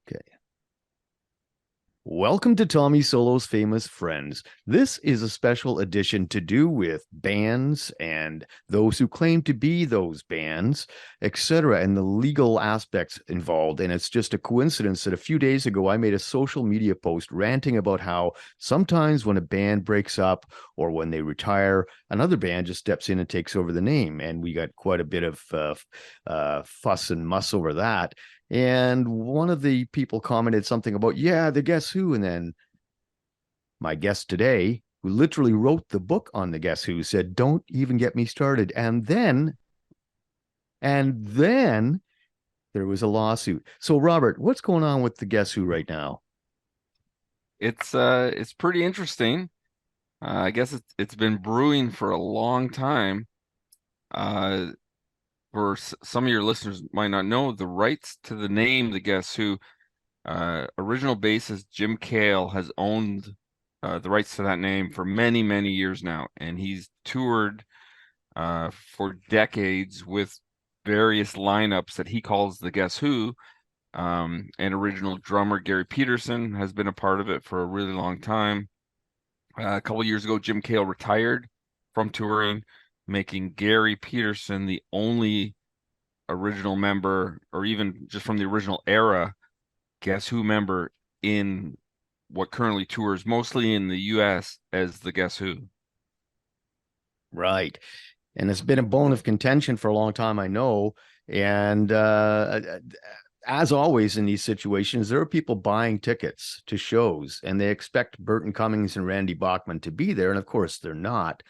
Okay. Welcome to Tommy Solo's Famous Friends. This is a special edition to do with bands and those who claim to be those bands, etc., and the legal aspects involved. And it's just a coincidence that a few days ago I made a social media post ranting about how sometimes when a band breaks up or when they retire, another band just steps in and takes over the name. And we got quite a bit of fuss and muss over that. And one of the people commented something about, yeah, the Guess Who. And then my guest today, who literally wrote the book on the Guess Who, said, don't even get me started. And then there was a lawsuit. So, Robert, what's going on with the Guess Who right now? It's pretty interesting. I guess it's been brewing for a long time. Uh, for some of your listeners might not know, the rights to the name The Guess Who, original bassist Jim Kale has owned the rights to that name for many, many years now, and he's toured for decades with various lineups that he calls The Guess Who. And original drummer Gary Peterson has been a part of it for a really long time. A couple years ago, Jim Cale retired from touring, making Gary Peterson the only original member, or even just from the original era, Guess Who member in what currently tours mostly in the US as the Guess Who. Right. And it's been a bone of contention for a long time, I know. And as always in these situations, there are people buying tickets to shows and they expect Burton Cummings and Randy Bachman to be there. And of course, they're not.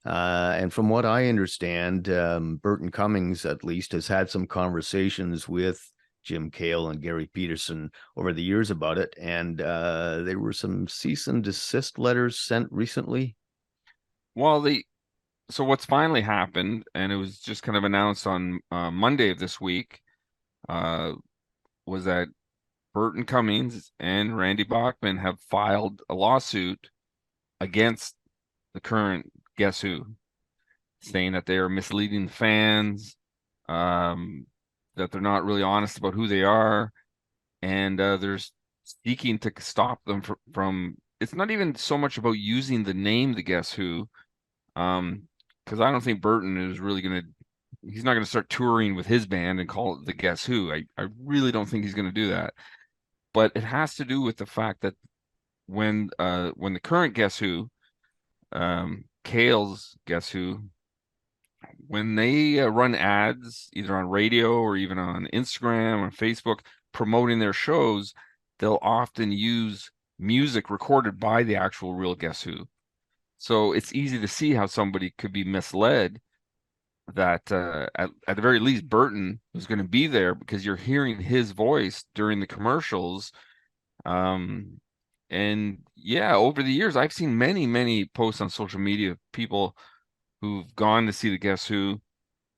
And from what I understand, Burton Cummings, at least, has had some conversations with Jim Cale and Gary Peterson over the years about it. And there were some cease and desist letters sent recently. Well, so what's finally happened, and it was just kind of announced on Monday of this week, uh, was that Burton Cummings and Randy Bachman have filed a lawsuit against the current Guess Who, saying that they are misleading fans, um, that they're not really honest about who they are, and they're seeking to stop them from. It's not even so much about using the name The Guess Who, because I don't think Burton is really gonna. He's not gonna start touring with his band and call it The Guess Who. I really don't think he's gonna do that. But it has to do with the fact that when the current Guess Who, Kale's Guess Who, when they run ads either on radio or even on Instagram or Facebook promoting their shows, they'll often use music recorded by the actual real Guess Who. So it's easy to see how somebody could be misled that at the very least Burton was going to be there because you're hearing his voice during the commercials. Um, and yeah, over the years, I've seen many, many posts on social media, people who've gone to see the Guess Who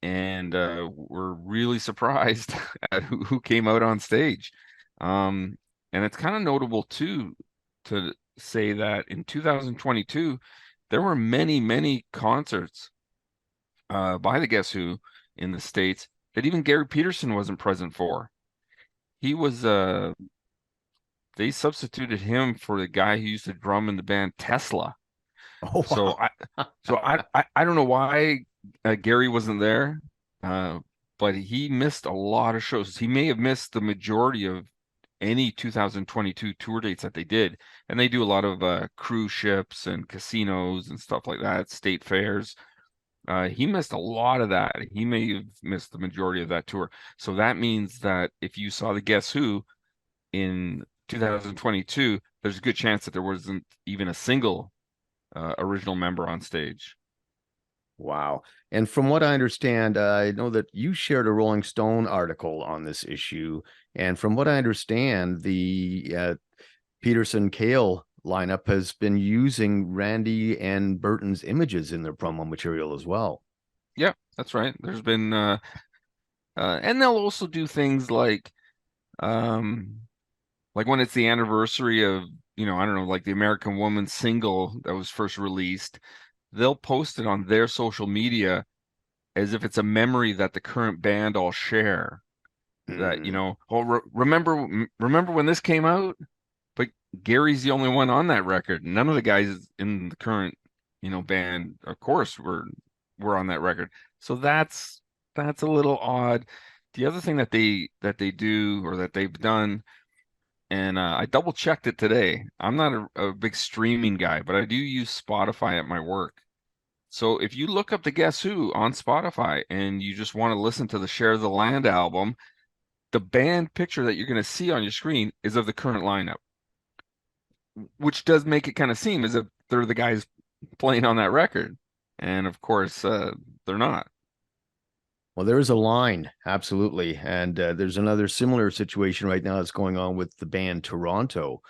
and were really surprised at who came out on stage. Um, and it's kind of notable too to say that in 2022, there were many, many concerts by the Guess Who in the States that even Gary Peterson wasn't present for. He was they substituted him for the guy who used to drum in the band Tesla. Oh, So wow. I don't know why Gary wasn't there, uh, but he missed a lot of shows. He may have missed the majority of any 2022 tour dates that they did, and they do a lot of cruise ships and casinos and stuff like that, state fairs. He missed a lot of that. He may have missed the majority of that tour. So that means that if you saw the Guess Who in 2022, there's a good chance that there wasn't even a single original member on stage. Wow. And from what I understand, I know that you shared a Rolling Stone article on this issue. And from what I understand, the Peterson Kale lineup has been using Randy and Burton's images in their promo material as well. Yeah, that's right. There's been and they'll also do things um like when it's the anniversary of, I don't know, like the American Woman single that was first released, they'll post it on their social media as if it's a memory that the current band all share. that, Mm. oh, remember when this came out? But Gary's the only one on that record. None of the guys in the current, band, of course, were on that record. So that's a little odd. The other thing that they do, or that they've done, and I double checked it today. I'm not a big streaming guy, but I do use Spotify at my work. So if you look up the Guess Who on Spotify and you just want to listen to the Share the Land album, the band picture that you're going to see on your screen is of the current lineup, which does make it kind of seem as if they're the guys playing on that record. And of course, they're not. Well, there is a line, absolutely. And there's another similar situation right now that's going on with the band Toronto.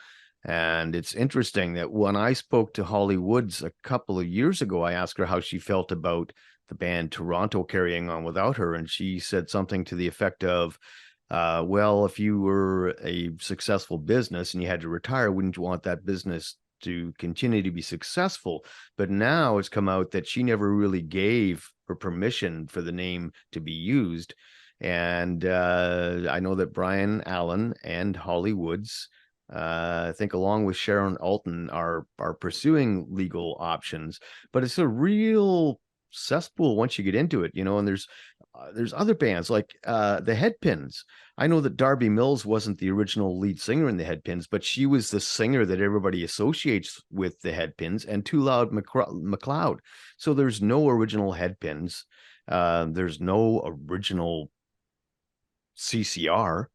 And it's interesting that when I spoke to Holly Woods a couple of years ago, I asked her how she felt about the band Toronto carrying on without her. And she said something to the effect of, well, if you were a successful business and you had to retire, wouldn't you want that business to continue to be successful? But now it's come out that she never really gave her permission for the name to be used. And I know that Brian Allen and Holly Woods, I think along with Sharon Alton, are pursuing legal options, but it's a real cesspool once you get into it, and there's other bands like the Headpins. I know that Darby Mills wasn't the original lead singer in the Headpins, but she was the singer that everybody associates with the Headpins, and Too Loud McLeod. So there's no original Headpins. There's no original CCR,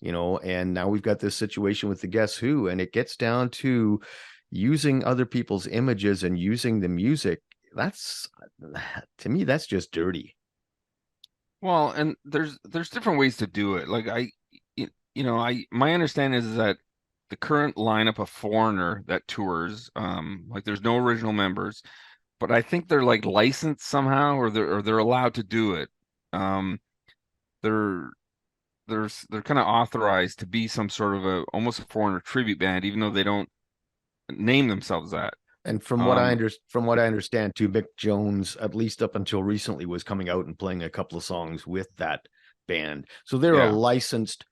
and now we've got this situation with the Guess Who, and it gets down to using other people's images and using the music. That's, to me, that's just dirty. Well, and there's different ways to do it. Like my understanding is that the current lineup of Foreigner that tours, like there's no original members, but I think they're like licensed somehow, or they're allowed to do it. Um, they're they're kind of authorized to be some sort of almost a Foreigner tribute band, even though they don't name themselves that. And Um, from what I understand too, Mick Jones, at least up until recently, was coming out and playing a couple of songs with that band. So they're a yeah. licensed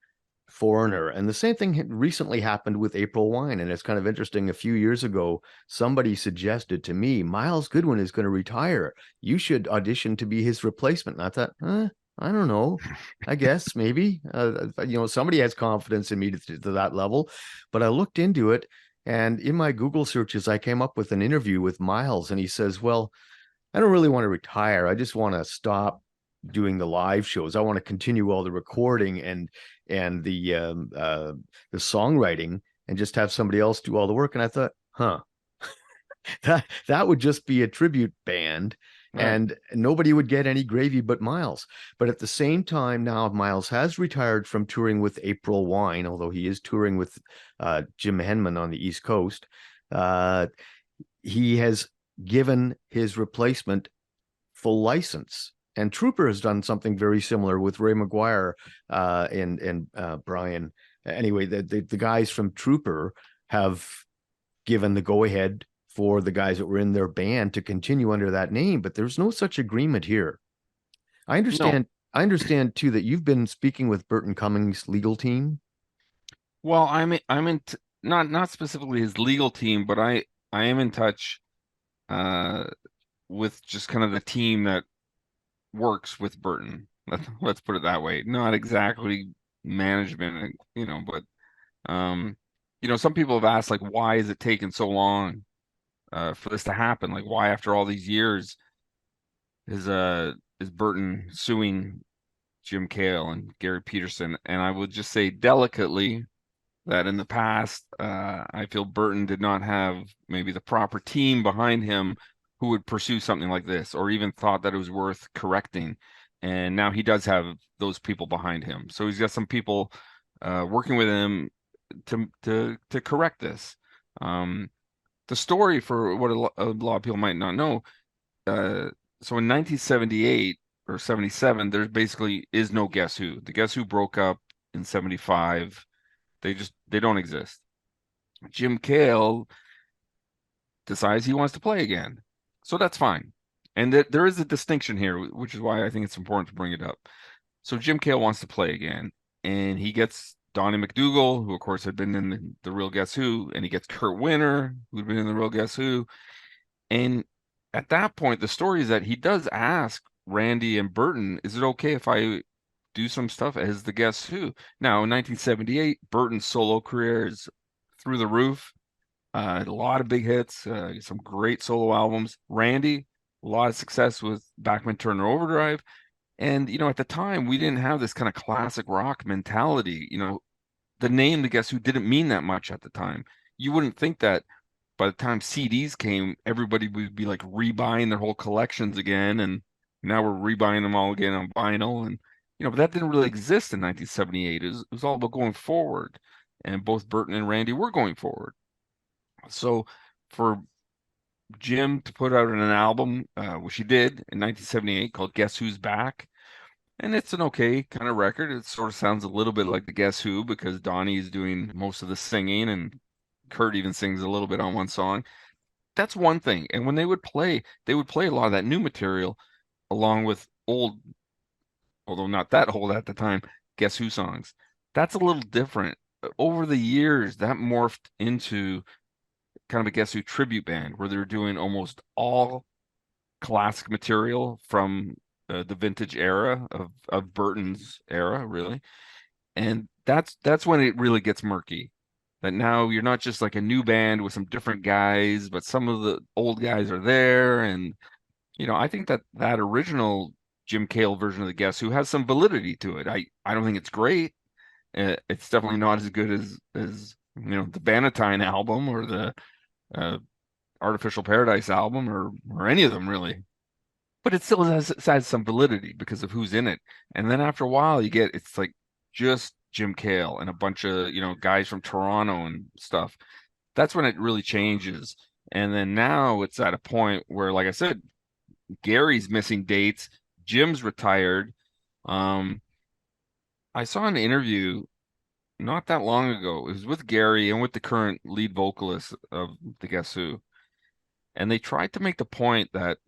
Foreigner. And the same thing recently happened with April Wine. And it's kind of interesting. A few years ago, somebody suggested to me, Miles Goodwin is going to retire. You should audition to be his replacement. And I thought, I don't know. I guess maybe, somebody has confidence in me to that level. But I looked into it. And in my Google searches, I came up with an interview with Miles. And he says, well, I don't really want to retire. I just want to stop doing the live shows. I want to continue all the recording and the songwriting, and just have somebody else do all the work. And I thought, that would just be a tribute band, Right. and nobody would get any gravy but Miles. But at the same time, now Miles has retired from touring with April Wine, although he is touring with Jim Henman on the East Coast. Uh, he has given his replacement full license. And Trooper has done something very similar with Ray McGuire and Brian. Anyway, the guys from Trooper have given the go ahead for the guys that were in their band to continue under that name, but there's no such agreement here. I No. understand. I understand too that you've been speaking with Burton Cummings' legal team. Well, not specifically his legal team, but I am in touch uh with just kind of the team that works with Burton. Let's put it that way. Not exactly management, but some people have asked, like, why is it taking so long for this to happen? Like, why after all these years is Burton suing Jim Kale and Gary Peterson? And I would just say delicately that in the past, I feel Burton did not have maybe the proper team behind him who would pursue something like this, or even thought that it was worth correcting. And now he does have those people behind him. So he's got some people working with him to correct this. The story, for what a lot of people might not know, uh, so in 1978 or 77, there basically is no Guess Who. The Guess Who broke up in 75. They don't exist. Jim Cale decides he wants to play again. So that's fine. And there is a distinction here, which is why I think it's important to bring it up. So Jim Cale wants to play again. and he gets Donnie McDougal, who of course had been in the Real Guess Who, and he gets Kurt Winter, who'd been in the Real Guess Who. And at that point, the story is that he does ask Randy and Burton, is it okay if I do some stuff as the Guess Who? Now, in 1978, Burton's solo career is through the roof. A lot of big hits, some great solo albums. Randy, a lot of success with Bachman Turner Overdrive. And, at the time, we didn't have this kind of classic rock mentality. The name The Guess Who didn't mean that much at the time. You wouldn't think that by the time CDs came, everybody would be like rebuying their whole collections again. And now we're rebuying them all again on vinyl. And, but that didn't really exist in 1978. It was all about going forward. And both Burton and Randy were going forward. So for Jim to put out an album, which he did in 1978, called Guess Who's Back, and it's an okay kind of record. It sort of sounds a little bit like the Guess Who because Donnie's doing most of the singing and Kurt even sings a little bit on one song. That's one thing. And when they would play a lot of that new material along with old, although not that old at the time, Guess Who songs. That's a little different. Over the years, that morphed into kind of a Guess Who tribute band where they're doing almost all classic material from the vintage era of Burton's era, really. And that's when it really gets murky. That now you're not just like a new band with some different guys, but some of the old guys are there. And I think that original Jim Cale version of the Guess Who has some validity to it. I don't think it's great. It's definitely not as good as the Bannatyne album or the Artificial Paradise album or any of them really. But it still has some validity because of who's in it. And then after a while, it's like just Jim Cale and a bunch of guys from Toronto and stuff. That's when it really changes. And then now it's at a point where, like I said, Gary's missing dates. Jim's retired. I saw an interview not that long ago. It was with Gary and with the current lead vocalist of the Guess Who. And they tried to make the point that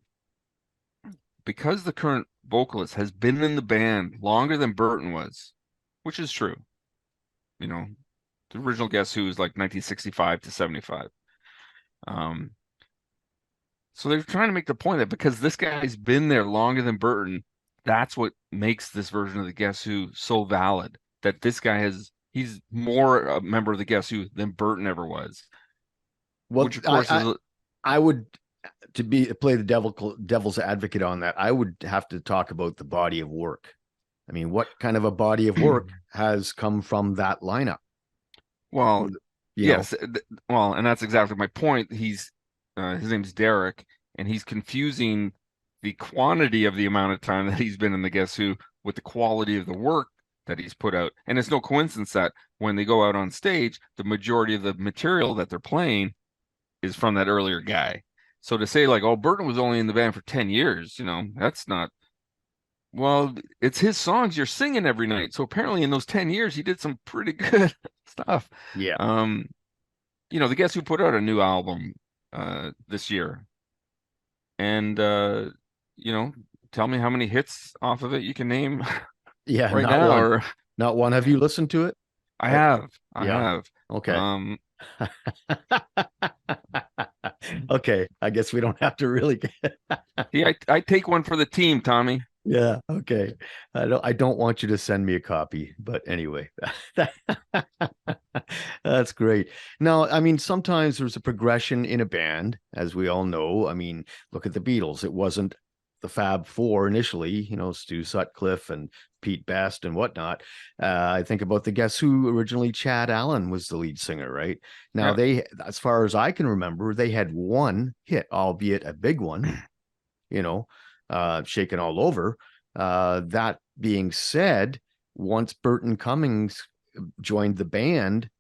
because the current vocalist has been in the band longer than Burton was, which is true. The original Guess Who is like 1965 to 75. So they're trying to make the point that because this guy's been there longer than Burton, that's what makes this version of the Guess Who so valid. That this guy he's more a member of the Guess Who than Burton ever was. Well, which of course I would play the devil's advocate on that. I would have to talk about the body of work. I mean, what kind of a body of work has come from that lineup? Well, yes. Well, and that's exactly my point. His name's Derek, and he's confusing the quantity of the amount of time that he's been in the Guess Who with the quality of the work that he's put out. And it's no coincidence that when they go out on stage, the majority of the material that they're playing is from that earlier guy. So to say like, oh, Burton was only in the band for 10 years, that's not, well, it's his songs you're singing every night. So apparently in those 10 years, he did some pretty good stuff. Yeah. The Guess Who put out a new album this year. And, tell me how many hits off of it you can name. Yeah, right now. Or not one. Have you listened to it? I have. I have. Okay. Okay. I guess we don't have to really. Yeah, I take one for the team, Tommy. Yeah. Okay. I don't want you to send me a copy, but anyway, that's great. Now, I mean, sometimes there's a progression in a band, as we all know. I mean, look at the Beatles. It wasn't the Fab Four initially, Stu Sutcliffe and Pete Best and whatnot. I think about the Guess Who. Originally, Chad Allen was the lead singer, right? Now they, as far as I can remember, they had one hit, albeit a big one, Shaken All Over. That being said, once Burton Cummings joined the band,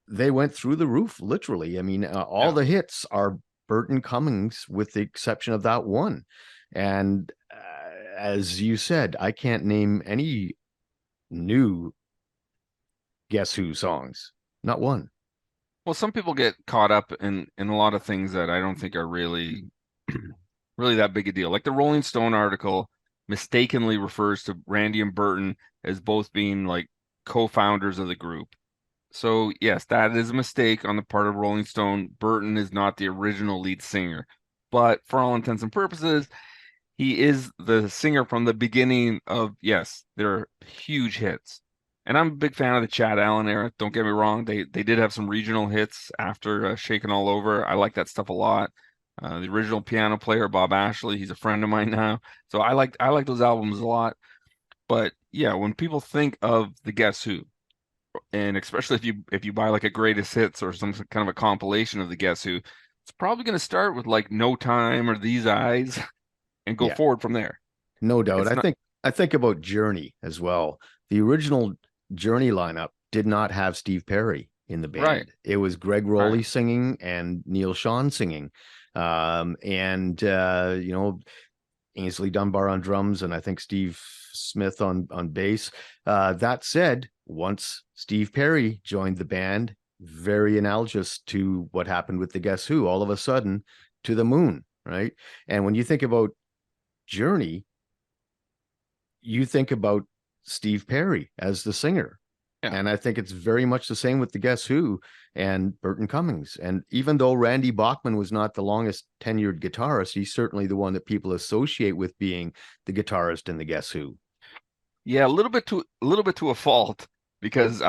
they went through the roof, literally. I mean, all the hits are Burton Cummings with the exception of that one. And as you said, I can't name any new Guess Who songs. Not one. Well, some people get caught up in a lot of things that I don't think are really that big a deal. Like the Rolling Stone article mistakenly refers to Randy and Burton as both being like co-founders of the group. So yes, that is a mistake on the part of Rolling Stone. Burton is not the original lead singer, but for all intents and purposes, he is the singer from the beginning of, yes, their huge hits. And I'm a big fan of the Chad Allen era. Don't get me wrong; they did have some regional hits after Shakin' All Over. I like that stuff a lot. The original piano player Bob Ashley, he's a friend of mine now, so I like those albums a lot. But yeah, when people think of the Guess Who, and especially if you buy like a greatest hits or some kind of a compilation of the Guess Who, it's probably going to start with like No Time or These Eyes and go Yeah, forward from there. no doubt. It's I not think I think about Journey as well. The original Journey lineup did not have Steve Perry in the right, band. It was Greg right. Rowley singing and Neil Sean singing. And Ainsley Dunbar on drums, and I think Steve Smith on bass. That said, once Steve Perry joined the band, very analogous to what happened with the Guess Who, all of a sudden to the moon, right? And when you think about Journey, you think about Steve Perry as the singer. Yeah. And I think it's very much the same with the Guess Who and Burton Cummings. And even though Randy Bachman was not the longest tenured guitarist, he's certainly the one that people associate with being the guitarist in the Guess Who. Yeah, a little bit to a fault because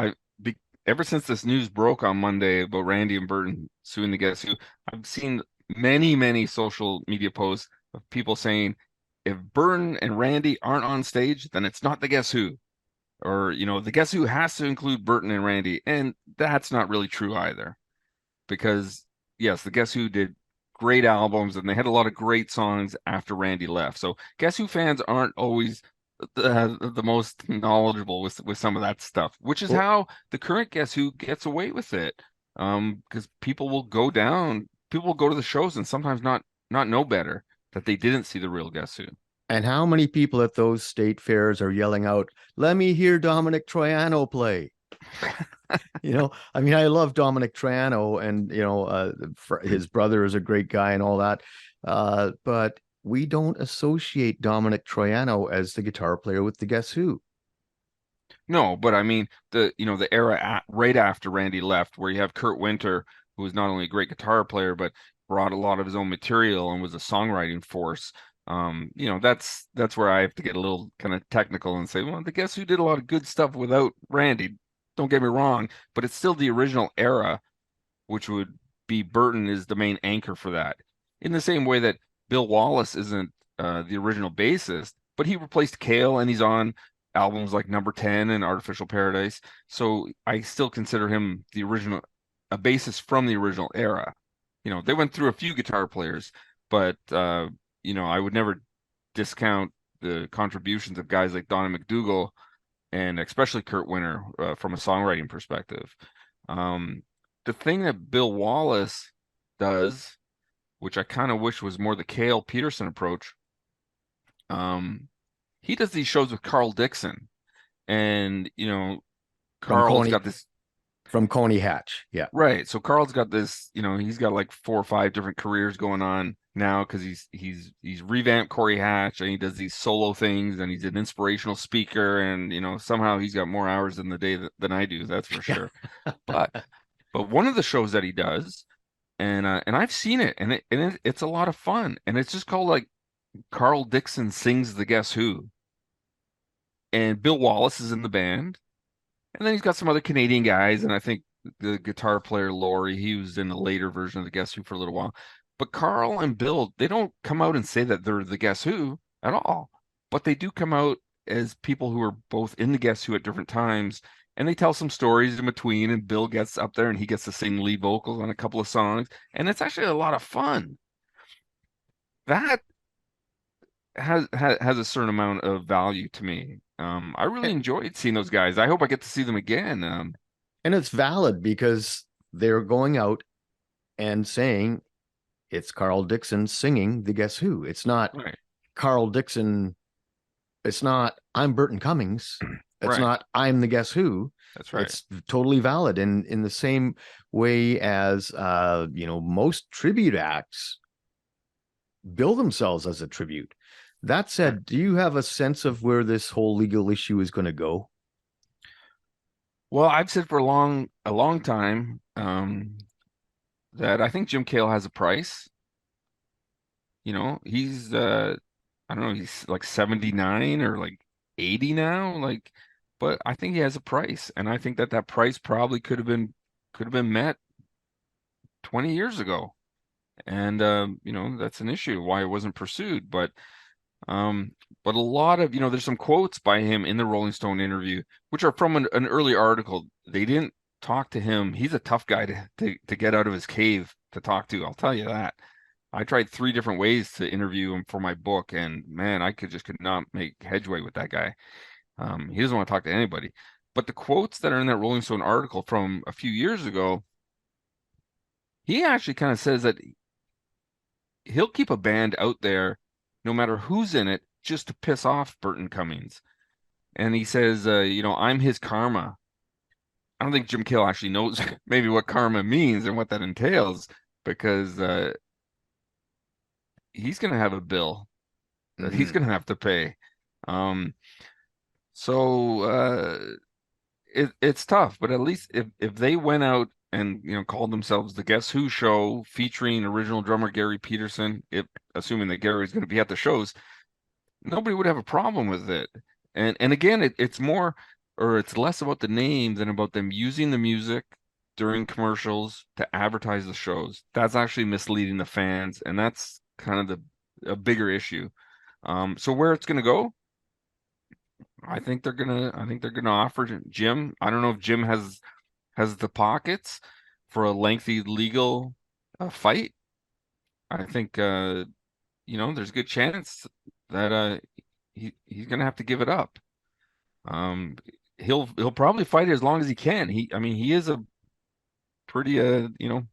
ever since this news broke on Monday about Randy and Burton suing the Guess Who, I've seen many social media posts of people saying if Burton and Randy aren't on stage, then it's not the Guess Who. Or, the Guess Who has to include Burton and Randy. And that's not really true either. Because yes, the Guess Who did great albums and they had a lot of great songs after Randy left. So Guess Who fans aren't always the most knowledgeable with some of that stuff, which is Well, how the current Guess Who gets away with it. Because people will go to the shows and sometimes not know better that they didn't see the real Guess Who. and how many people at those state fairs are yelling out, "Let me hear Dominic Troiano play"? I mean, I love Dominic Troiano, and his brother is a great guy and all that. But we don't associate Dominic Troiano as the guitar player with the Guess Who. No, but I mean the era right after Randy left, where you have Kurt Winter, who was not only a great guitar player but brought a lot of his own material and was a songwriting force. That's where I have to get a little kind of technical and say, well, the Guess Who did a lot of good stuff without Randy. Don't get me wrong, but it's still the original era, which would be Burton is the main anchor for that. In the same way that Bill Wallace isn't the original bassist, but he replaced Kale and he's on albums like Number 10 and Artificial Paradise. So I still consider him a bassist from the original era. They went through a few guitar players, but I would never discount the contributions of guys like Donnie McDougall and especially Kurt Winter from a songwriting perspective. Um, the thing that Bill Wallace does, which I kind of wish was more the Kale Peterson approach, he does these shows with Carl Dixon, and from Carl's Coney got this from Coney Hatch. Yeah. right. So Carl's got this, he's got like 4 or 5 different careers going on now because he's revamped Corey Hatch and he does these solo things and he's an inspirational speaker and somehow he's got more hours in the day than I do. That's for sure. But one of the shows that he does, and I've seen it, it's a lot of fun, and it's just called like Carl Dixon Sings the Guess Who, and Bill Wallace is in the band, and then he's got some other Canadian guys, and I think the guitar player Laurie, he was in the later version of the Guess Who for a little while. But Carl and Bill, they don't come out and say that they're the Guess Who at all, but they do come out as people who are both in the Guess Who at different times, and they tell some stories in between. And Bill gets up there and he gets to sing lead vocals on a couple of songs, and it's actually a lot of fun. That has a certain amount of value to me. I really enjoyed seeing those guys. I hope I get to see them again. And it's valid because they're going out and saying it's Carl Dixon singing the Guess Who. It's not Right, Carl Dixon. It's not I'm Burton Cummings. It's right. not I'm the Guess Who. That's right. It's totally valid. And in the same way as most tribute acts bill themselves as a tribute. That Right. said, do you have a sense of where this whole legal issue is going to go? Well, I've said for a long time that I think Jim Cale has a price. You know, he's I don't know, he's like 79 or like 80 now, like, but I think he has a price, and I think that that price probably could have been met 20 years ago. And you know, that's an issue why it wasn't pursued. Um, but a lot of, you know, there's some quotes by him in the Rolling Stone interview, which are from an early article. They didn't talk to him. He's a tough guy to get out of his cave to talk to. I'll tell you that. I tried three different ways to interview him for my book, and man, I could not make headway with that guy. He doesn't want to talk to anybody. But the quotes that are in that Rolling Stone article from a few years ago, he actually kind of says that he'll keep a band out there no matter who's in it just to piss off Burton Cummings. And he says, you know, I'm his karma. I don't think Jim Cale actually knows maybe what karma means and what that entails, because he's going to have a bill that he's Hmm. going to have to pay. Um, so it's tough, but at least if they went out and, you know, called themselves the Guess Who show featuring original drummer Gary Peterson, if assuming that Gary's going to be at the shows, nobody would have a problem with it. And again, it's more, or it's less about the name than about them using the music during commercials to advertise the shows. That's actually misleading the fans, and that's kind of a bigger issue. So where it's going to go, I think they're gonna offer Jim. I don't know if Jim has the pockets for a lengthy legal fight. I think you know, there's a good chance that he's gonna have to give it up. Um, he'll probably fight as long as he can. I mean, he is a pretty you know,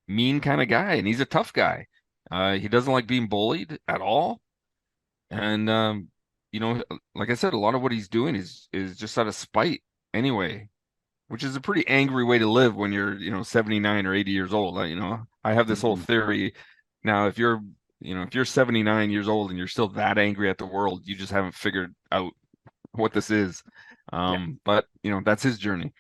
mean kind of guy, and he's a tough guy. He doesn't like being bullied at all, and you know, like I said, a lot of what he's doing is just out of spite anyway, which is a pretty angry way to live when you're, you know, 79 or 80 years old. You know, I have this whole Hmm. theory. Now, if you're, you know, if you're 79 years old and you're still that angry at the world, you just haven't figured out what this is. Yeah, But you know, that's his journey.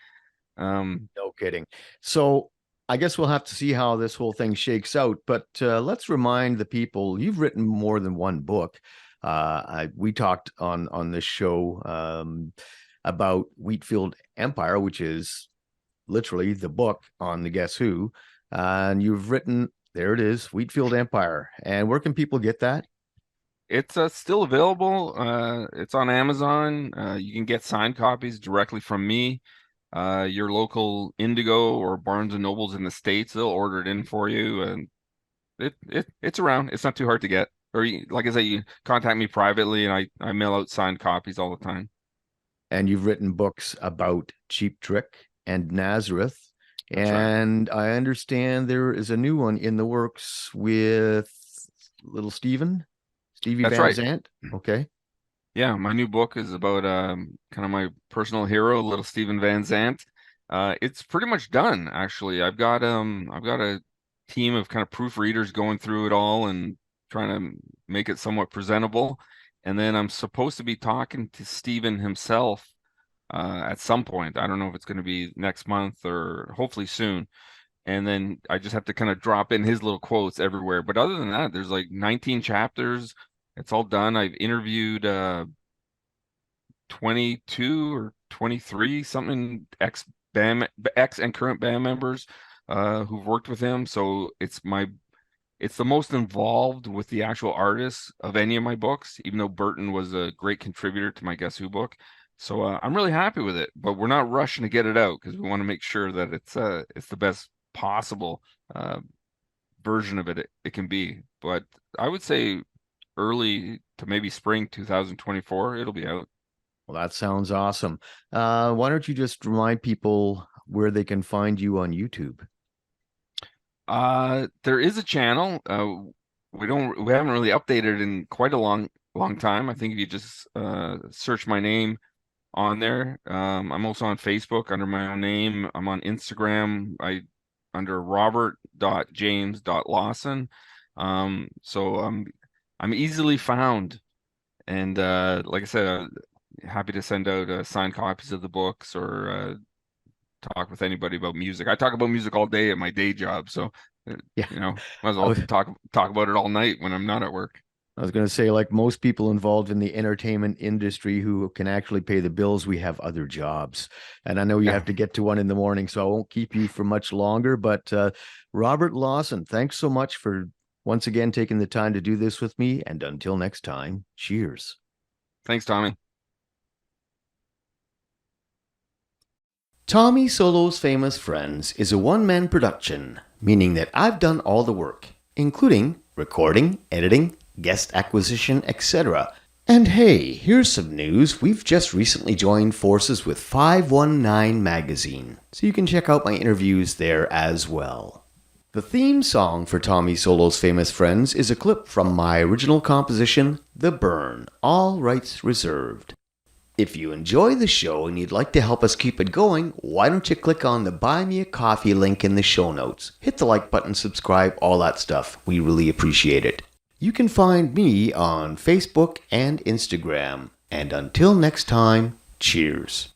no kidding. So I guess we'll have to see how this whole thing shakes out. But let's remind the people you've written more than one book. We talked on this show about Wheatfield Empire, which is literally the book on the Guess Who. And you've written, there it is, Wheatfield Empire. And where can people get that? It's still available. It's on Amazon. You can get signed copies directly from me. Your local Indigo or Barnes and Nobles in the States, they'll order it in for you, and it's around. It's not too hard to get. Or like I say, you contact me privately, and I mail out signed copies all the time. And you've written books about Cheap Trick and Nazareth. That's right. And I understand there is a new one in the works with little Stevie That's Van right. Zandt. Okay. Yeah, my new book is about kind of my personal hero, little Steven Van Zandt. It's pretty much done, actually. I've got a team of kind of proofreaders going through it all and trying to make it somewhat presentable. And then I'm supposed to be talking to Steven himself at some point. I don't know if it's going to be next month or hopefully soon. And then I just have to kind of drop in his little quotes everywhere. But other than that, there's like 19 chapters. It's all done. I've interviewed 22 or 23 something ex and current band members who've worked with him. So it's the most involved with the actual artists of any of my books, even though Burton was a great contributor to my Guess Who book. So I'm really happy with it, but we're not rushing to get it out because we want to make sure that it's the best possible uh, version of it can be. But I would say early to maybe spring 2024, it'll be out. Well, that sounds awesome. Why don't you just remind people where they can find you on YouTube? There is a channel. We haven't really updated in quite a long time. I think if you just search my name on there. I'm also on Facebook under my own name. I'm on Instagram. I under Robert.James.Lawson. So I'm easily found. And like I said, happy to send out signed copies of the books or talk with anybody about music. I talk about music all day at my day job, so Yeah. might as well talk about it all night when I'm not at work. I was going to say, like most people involved in the entertainment industry who can actually pay the bills, we have other jobs. And I know you have to get to one in the morning, so I won't keep you for much longer. But Robert Lawson, thanks so much for once again taking the time to do this with me. And until next time, cheers. Thanks, Tommy. Tommy Solo's Famous Friends is a one-man production, meaning that I've done all the work, including recording, editing, guest acquisition, etc. And hey, here's some news. We've just recently joined forces with 519 Magazine, so you can check out my interviews there as well. The theme song for Tommy Solo's Famous Friends is a clip from my original composition, The Burn, all rights reserved. If you enjoy the show and you'd like to help us keep it going, why don't you click on the Buy Me a Coffee link in the show notes. Hit the like button, subscribe, all that stuff. We really appreciate it. You can find me on Facebook and Instagram. And until next time, cheers.